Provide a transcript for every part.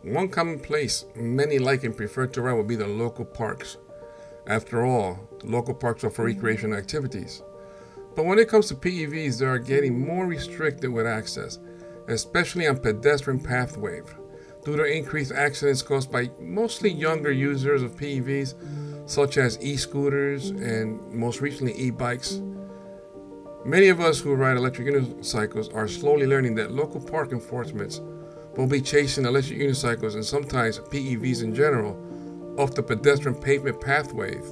One common place many like and prefer to ride would be the local parks. After all, local parks are for recreational activities. But when it comes to PEVs, they are getting more restricted with access, especially on pedestrian pathways, due to increased accidents caused by mostly younger users of PEVs, such as e-scooters and most recently e-bikes. Many of us who ride electric unicycles are slowly learning that local park enforcements will be chasing electric unicycles and sometimes PEVs in general off the pedestrian pavement pathways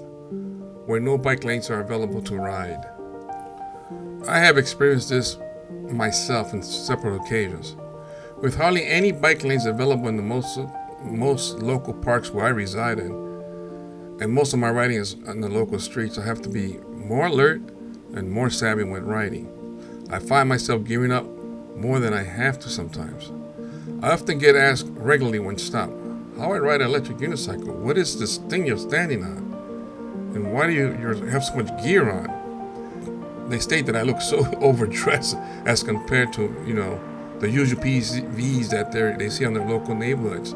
where no bike lanes are available to ride. I have experienced this myself on several occasions. With hardly any bike lanes available in the most local parks where I reside in, and most of my riding is on the local streets, I have to be more alert and more savvy when riding. I find myself giving up more than I have to sometimes. I often get asked regularly when stopped, how I ride an electric unicycle. What is this thing you're standing on? And why do you have so much gear on? They state that I look so overdressed as compared to, the usual PVs that they see on their local neighborhoods,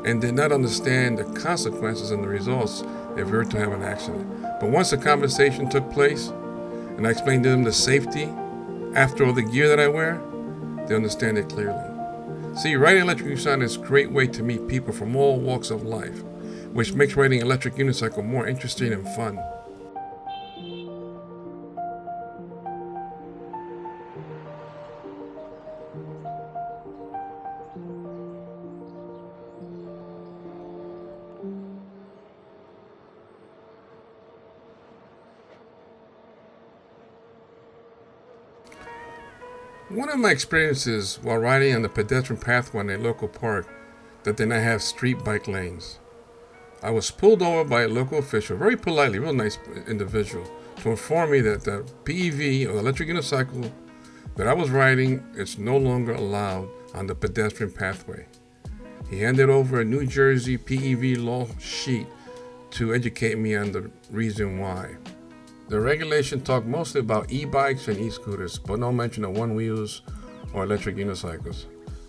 and did not understand the consequences and the results if we were to have an accident. But once the conversation took place, and I explained to them the safety after all the gear that I wear, they understand it clearly. See, riding electric unicycle is a great way to meet people from all walks of life, which makes riding electric unicycle more interesting and fun. One of my experiences while riding on the pedestrian pathway in a local park that did not have street bike lanes. I was pulled over by a local official, very politely, real nice individual, to inform me that the PEV or electric unicycle that I was riding is no longer allowed on the pedestrian pathway. He handed over a New Jersey PEV law sheet to educate me on the reason why. The regulation talked mostly about e-bikes and e-scooters, but no mention of one-wheels or electric unicycles.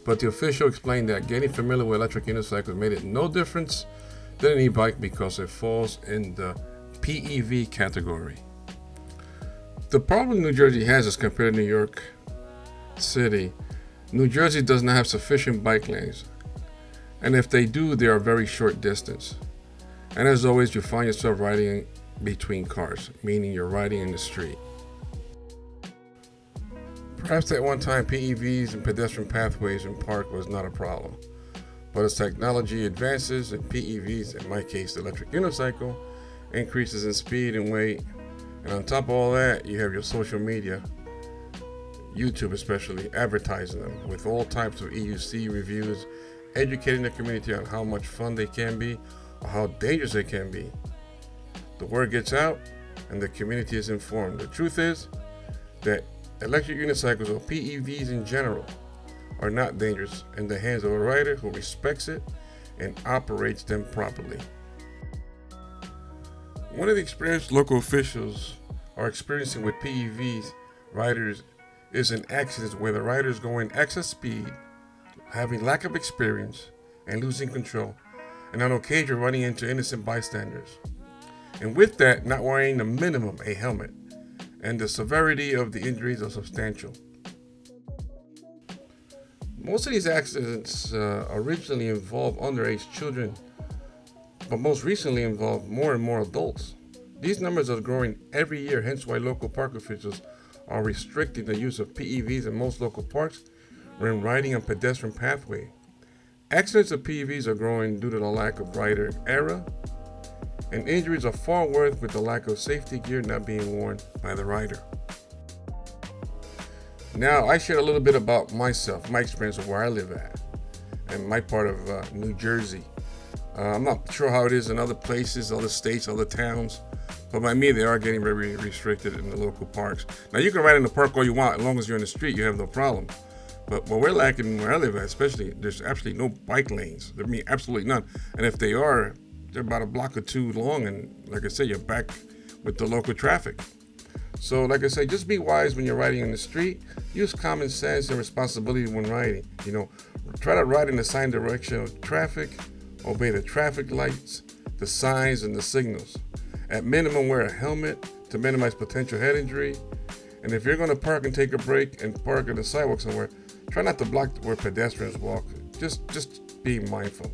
But the official explained that getting familiar with electric unicycles made it no difference than an e-bike because it falls in the PEV category. The problem New Jersey has as compared to New York City, New Jersey does not have sufficient bike lanes, and if they do, they are very short distance. And as always, you find yourself riding between cars, meaning you're riding in the street. Perhaps at one time PEVs and pedestrian pathways in park was not a problem, but as technology advances and PEVs, in my case the electric unicycle, increases in speed and weight, and on top of all that you have your social media, YouTube especially, advertising them with all types of EUC reviews, educating the community on how much fun they can be or how dangerous they can be. The word gets out and the community is informed. The truth is that electric unicycles or PEVs in general are not dangerous in the hands of a rider who respects it and operates them properly. One of the experienced local officials are experiencing with PEVs riders is in accidents where the riders go in excess speed, having lack of experience and losing control, and on occasion running into innocent bystanders. And with that, not wearing the minimum, a helmet, and the severity of the injuries are substantial. Most of these accidents originally involve underage children, but most recently involve more and more adults. These numbers are growing every year, hence why local park officials are restricting the use of PEVs in most local parks when riding on pedestrian pathway. Accidents of PEVs are growing due to the lack of rider error, and injuries are far worse with the lack of safety gear not being worn by the rider. Now, I shared a little bit about myself, my experience of where I live at, and my part of New Jersey. I'm not sure how it is in other places, other states, other towns, but by me, they are getting very restricted in the local parks. Now, you can ride in the park all you want, as long as you're in the street, you have no problem. But what we're lacking where I live at, especially, there's absolutely no bike lanes. There mean absolutely none. And if they are, they're about a block or two long, and like I said, you're back with the local traffic. So, like I say, just be wise when you're riding in the street. Use common sense and responsibility when riding. Try to ride in the same direction of traffic. Obey the traffic lights, the signs, and the signals. At minimum, wear a helmet to minimize potential head injury. And if you're going to park and take a break and park on the sidewalk somewhere, try not to block where pedestrians walk. Just be mindful.